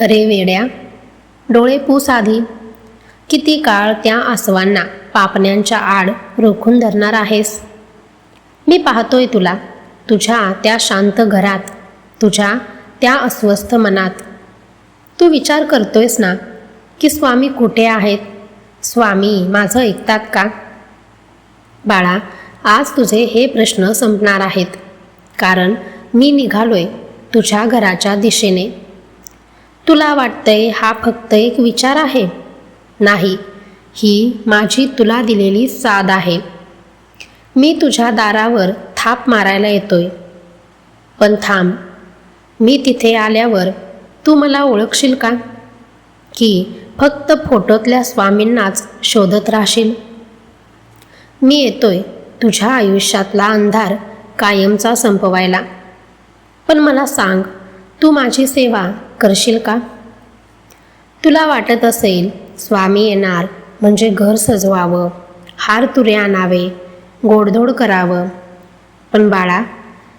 अरे वेड्या, डोळे पुस आधी. किती काळ त्या आसवांना पापण्यांच्या आड रोखून धरणार आहेस? मी पाहतोय तुला, तुझ्या त्या शांत घरात, तुझ्या त्या अस्वस्थ मनात. तू विचार करतोयस ना की स्वामी कुठे आहेत? स्वामी माझं ऐकतात का? बाळा, आज तुझे हे प्रश्न संपणार आहेत, कारण मी निघालोय तुझ्या घराच्या दिशेने. तुला वाटतंय हा फक्त एक विचार आहे? नाही, ही माझी तुला दिलेली साथ आहे. मी तुझ्या दारावर थाप मारायला येतोय. पण थांब, मी तिथे आल्यावर तू मला ओळखशील का? की फक्त फोटोतल्या स्वामींनाच शोधत राहशील? मी येतोय तुझ्या आयुष्यातला अंधार कायमचा संपवायला. पण मला सांग, तू माझी सेवा करशील का? तुला वाटत असेल स्वामी येणार म्हणजे घर सजवावं, हार तुरे आणावे, गोडधोड करावं. पण बाळा,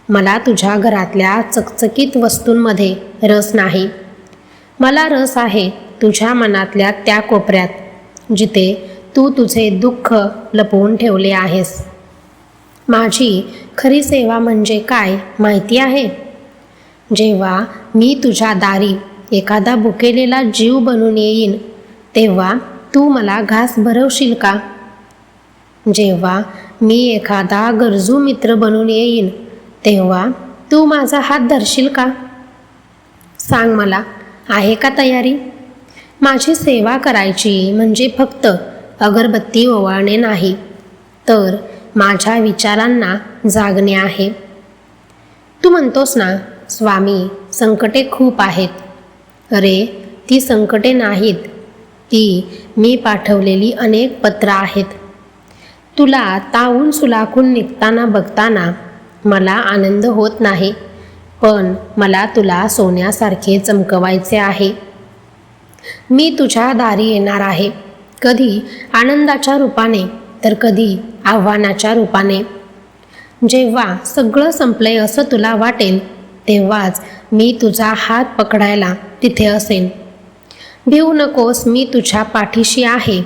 मला तुझ्या घरातल्या चकचकीत वस्तूंमध्ये रस नाही. मला रस आहे तुझ्या मनातल्या त्या कोपऱ्यात, जिथे तू तुझे दुःख लपवून ठेवले आहेस. माझी खरी सेवा म्हणजे काय माहिती आहे? जेव्हा मी तुझ्या दारी एखादा भुकेलेला जीव बनून येईन, तेव्हा तू मला घास भरवशील का? जेव्हा मी एखादा गरजू मित्र बनून येईन, तेव्हा तू माझा हात धरशील का? सांग मला, आहे का तयारी? माझी सेवा करायची म्हणजे फक्त अगरबत्ती ओवाळणे नाही, तर माझ्या विचारांना जागणे आहे. तू म्हणतोस ना, स्वामी संकटे खूप आहेत. अरे, ती संकटे नाहीत, ती मी पाठवलेली अनेक पत्र आहेत. तुला तावून सुलाखून निघताना बघताना मला आनंद होत नाही, पण मला तुला सोन्यासारखे चमकवायचे आहे. मी तुझ्या दारी येणार आहे, कधी आनंदाच्या रूपाने तर कधी आव्हानाच्या रूपाने. जेव्हा सगळं संपलंय असं तुला वाटेल, तेव्हाच मी तुझा हात पकडायला तिथे असेन. भिवू नकोस, मी तुझ्या पाठीशी आहे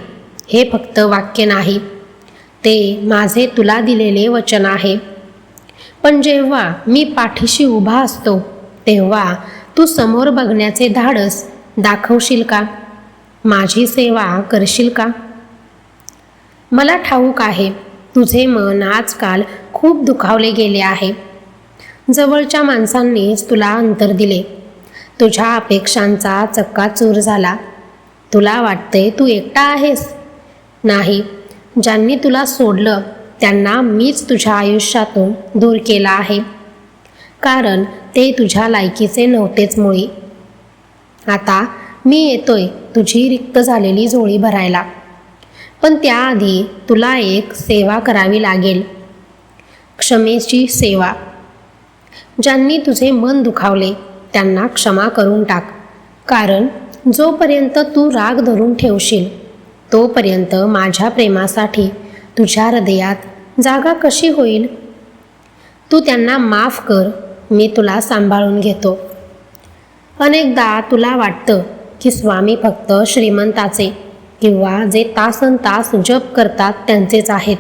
हे फक्त वाक्य नाही, ते माझे तुला दिलेले वचन आहे. पण जेव्हा मी पाठीशी उभा असतो, तेव्हा तू समोर बघण्याचे धाडस दाखवशील का? माझी सेवा करशील का? मला ठाऊक आहे, तुझे मन आजकाल खूप दुखावले गेले आहे. जवळच्या माणसांनीच तुला अंतर दिले. तुझ्या अपेक्षांचा चक्काचूर झाला. तुला वाटते तू एकटा आहेस. नाही, ज्यांनी तुला सोडलं त्यांना मीच तुझ्या आयुष्यातून दूर केला आहे, कारण ते तुझ्या लायकीचे नव्हतेच मुळी. आता मी येतोय तुझी रिक्त झालेली झोळी भरायला. पण त्याआधी तुला एक सेवा करावी लागेल, क्षमेची सेवा. ज्यांनी तुझे मन दुखावले त्यांना क्षमा करून टाक, कारण जोपर्यंत तू राग धरून ठेवशील, तोपर्यंत माझ्या प्रेमासाठी तुझ्या हृदयात जागा कशी होईल? तू त्यांना माफ कर, मी तुला सांभाळून घेतो. अनेकदा तुला वाटतं की स्वामी फक्त श्रीमंताचे किंवा जे तासन तास जप करतात त्यांचेच आहेत.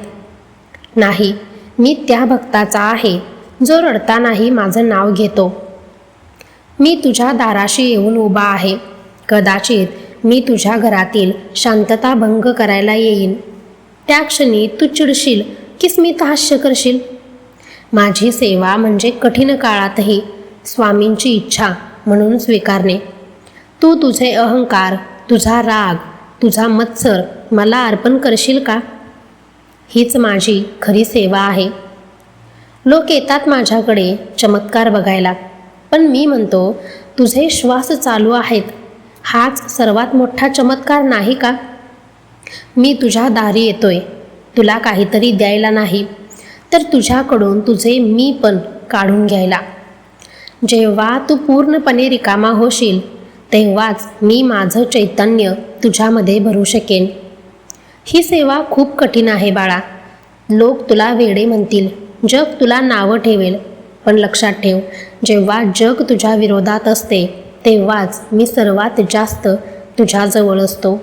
नाही, मी त्या भक्ताचा आहे जो रडतानाही माझं नाव घेतो. मी तुझ्या दाराशी येऊन उभा आहे. कदाचित मी तुझ्या घरातील शांतता भंग करायला येईन. त्या क्षणी तू चिडशील की स्मितहास्य करशील. माझी सेवा म्हणजे कठीण काळातही स्वामींची इच्छा म्हणून स्वीकारणे. तू तुझे अहंकार, तुझा राग, तुझा मत्सर मला अर्पण करशील का? हीच माझी खरी सेवा आहे. लोक येतात माझ्याकडे चमत्कार बघायला, पण मी म्हणतो, तुझे श्वास चालू आहेत, हाच सर्वात मोठा चमत्कार नाही का? मी तुझ्या दारी येतोय तुला काहीतरी द्यायला नाही, तर तुझ्याकडून तुझे मी पण काढून घ्यायला. जेव्हा तू पूर्णपणे रिकामा होशील, तेव्हाच मी माझं चैतन्य तुझ्यामध्ये भरू शकेन. ही सेवा खूप कठीण आहे बाळा. लोक तुला वेडे म्हणतील, जग तुला नावं ठेवेल, पण लक्षात ठेव, जेव्हा जग तुझ्या विरोधात असते तेव्हाच मी सर्वात जास्त तुझ्याजवळ असतो.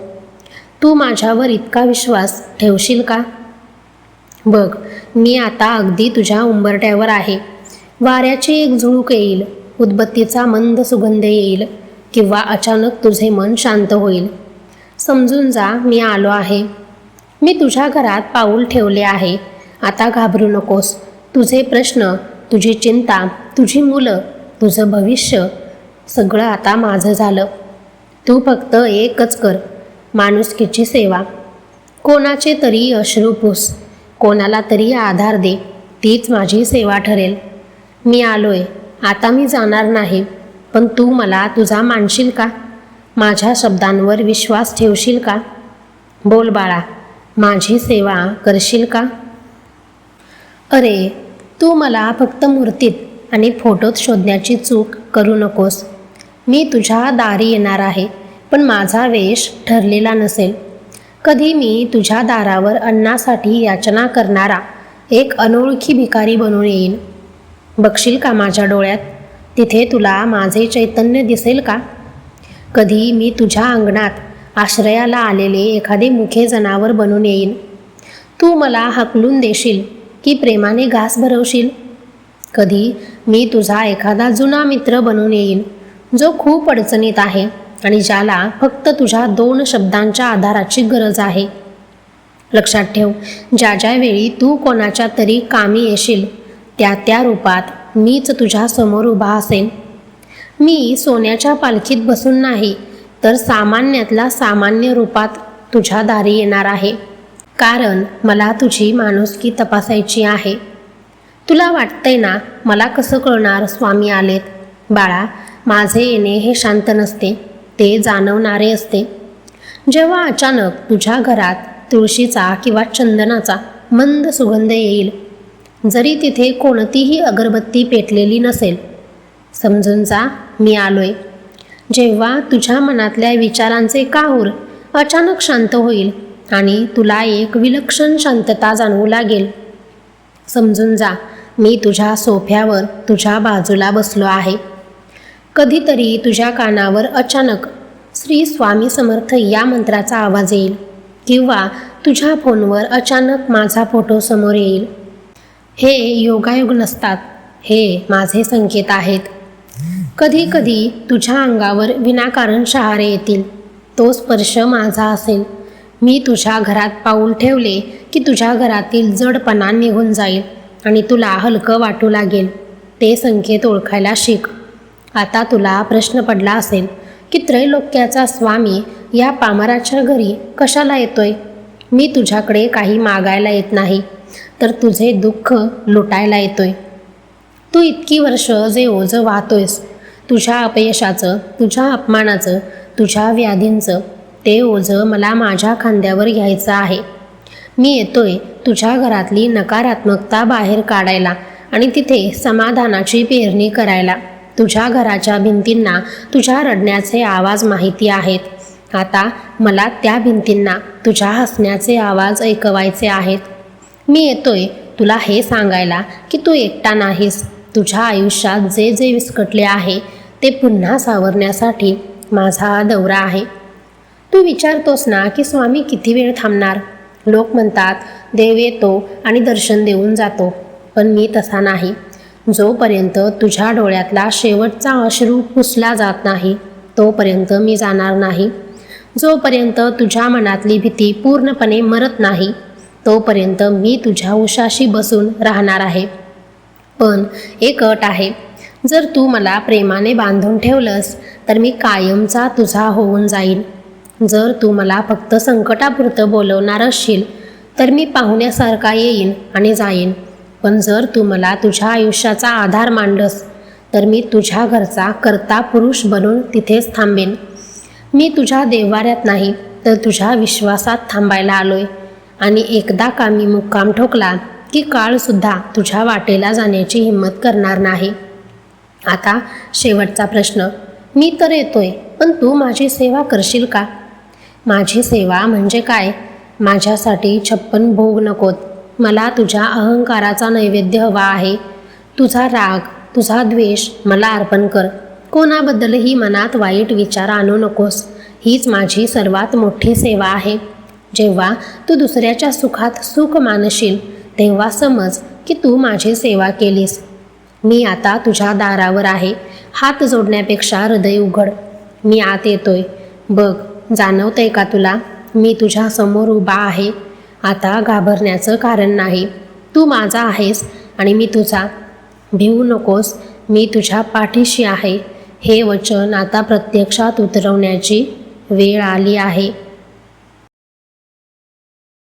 तू माझ्यावर इतका विश्वास ठेवशील का? बघ, मी आता अगदी तुझ्या उंबरठ्यावर आहे. वाऱ्याची एक झुळूक येईल, उदबत्तीचा मंद सुगंध येईल, किंवा अचानक तुझे मन शांत होईल. समजून जा, मी आलो आहे. मी तुझ्या घरात पाऊल ठेवले आहे. आता घाबरू नकोस. तुझे प्रश्न, तुझी चिंता, तुझी मुलं, तुझं भविष्य सगळं आता माझं झालं. तू फक्त एकच कर, माणुसकीची सेवा. कोणाचे तरी अश्रू पुस, कोणाला तरी आधार दे. तीच माझी सेवा ठरेल. मी आलोय, आता मी जाणार नाही. पण तू मला तुझा मानशील का? माझ्या शब्दांवर विश्वास ठेवशील का? बोल बाळा, माझी सेवा करशील का? अरे, तू मला फक्त मूर्तीत आणि फोटोत शोधण्याची चूक करू नकोस. मी तुझ्या दारी येणार आहे, पण माझा वेश ठरलेला नसेल. कधी मी तुझ्या दारावर अन्नासाठी याचना करणारा एक अनोळखी भिकारी बनून येईन. बघशील का माझ्या डोळ्यात? तिथे तुला माझे चैतन्य दिसेल का? कधी मी तुझ्या अंगणात आश्रयाला आलेले एखादे मुखे जनावर बनून येईन. तू मला हाकलून देशील की प्रेमाने घास भरवशील? कधी मी तुझा एखादा जुना मित्र बनून येईन, जो खूप अडचणीत आहे आणि ज्याला फक्त तुझ्या 2 शब्दांच्या आधाराची गरज आहे. लक्षात ठेव, ज्या ज्या वेळी तू कोणाच्या तरी कामी येशील, त्या त्या रूपात मीच तुझ्या समोर उभा असेन. मी सोन्याच्या पालखीत बसून नाही, तर सामान्यातल्या सामान्य रूपात तुझ्या दारी येणार आहे. कारण मला तुझी माणुसकी तपासायची आहे. तुला वाटतंय ना, मला कसं कळणार स्वामी आलेत? बाळा, माझे येणे हे शांत नसते, ते जाणवणारे असते. जेव्हा अचानक तुझ्या घरात तुळशीचा किंवा चंदनाचा मंद सुगंध येईल, जरी तिथे कोणतीही अगरबत्ती पेटलेली नसेल, समजून जा, मी आलोय. जेव्हा तुझ्या मनातल्या विचारांचे काहूर अचानक शांत होईल आणि तुला एक विलक्षण शांतता जाणवू लागेल, समजून जा, मी तुझ्या सोफ्यावर तुझ्या बाजूला बसलो आहे. कधीतरी तुझ्या कानावर अचानक श्री स्वामी समर्थ या मंत्राचा आवाज येईल, किंवा तुझ्या फोनवर अचानक माझा फोटो समोर येईल. हे योगायोग नसतात, हे माझे संकेत आहेत. कधी कधी तुझ्या अंगावर विनाकारण शहारे येतील. तो स्पर्श माझा असेल. मी तुझ्या घरात पाऊल ठेवले की तुझ्या घरातील जडपणा निघून जाईल आणि तुला हलकं वाटू लागेल. ते संकेत ओळखायला शिक. आता तुला प्रश्न पडला असेल की त्रैलोक्याचा स्वामी या पामराच्या घरी कशाला येतोय? मी तुझ्याकडे काही मागायला येत नाही, तर तुझे दुःख लुटायला येतोय. तू इतकी वर्ष जे ओझं वाहतोयस, तुझ्या अपयशाचं, तुझ्या अपमानाचं, तुझ्या व्याधींचं, ते ओझं मला माझ्या खांद्यावर घ्यायचं आहे. मी येतोय तुझ्या घरातली नकारात्मकता बाहेर काढायला आणि तिथे समाधानाची पेरणी करायला. तुझ्या घराच्या भिंतींना तुझ्या रडण्याचे आवाज माहिती आहेत. आता मला त्या भिंतींना तुझ्या हसण्याचे आवाज ऐकवायचे आहेत. मी येतोय तुला हे सांगायला की तू एकटा नाहीस. तुझ्या आयुष्यात जे जे विस्कटले आहे ते पुन्हा सावरण्यासाठी माझा हा दौरा आहे. तू विचारतोस ना की स्वामी किती वेळ थांबणार? लोक म्हणतात देव येतो आणि दर्शन देऊन जातो, पण मी तसा नाही. जोपर्यंत तुझ्या डोळ्यातला शेवटचा अश्रू पुसला जात नाही, तोपर्यंत मी जाणार नाही. जोपर्यंत तुझ्या मनातली भीती पूर्णपणे मरत नाही, तोपर्यंत मी तुझ्या उशाशी बसून राहणार आहे. पण एक अट आहे. जर तू मला प्रेमाने बांधून ठेवलंस, तर मी कायमचा तुझा होऊन जाईन. जर तू मला फक्त संकटापुरतं बोलवणार असशील, तर मी पाहुण्यासारखा येईन आणि जाईन. पण जर तू मला तुझ्या आयुष्याचा आधार मांडस, तर मी तुझ्या घरचा कर्ता पुरुष बनून तिथेच थांबेन. मी तुझ्या देव्हाऱ्यात नाही, तर तुझ्या विश्वासात थांबायला आलोय. आणि एकदा का मी मुक्काम ठोकला की काळसुद्धा तुझ्या वाटेला जाण्याची हिंमत करणार नाही. आता शेवटचा प्रश्न. मी तर येतोय, पण तू माझी सेवा करशील का? माझी सेवा म्हणजे काय? माझ्यासाठी 56 भोग नकोत. मला तुझ्या अहंकाराचा नैवेद्य हवा आहे. तुझा राग, तुझा द्वेष मला अर्पण कर. कोणाबद्दलही मनात वाईट विचार आणू नकोस. हीच माझी सर्वात मोठी सेवा आहे. जेव्हा तू दुसऱ्याच्या सुखात सुख मानशील तेव्हा समज की तू माझी सेवा केलीस. मी आता तुझ्या दारावर आहे. हात जोडण्यापेक्षा हृदय उघड. मी आत येतोय. बघ, जाणवतंय का तुला? मी तुझ्या समोर उभा आहे. आता घाबरण्याचं कारण नाही. तू माझा आहेस आणि मी तुझा. भिवू नकोस, मी तुझ्या पाठीशी आहे. हे वचन आता प्रत्यक्षात उतरवण्याची वेळ आली आहे.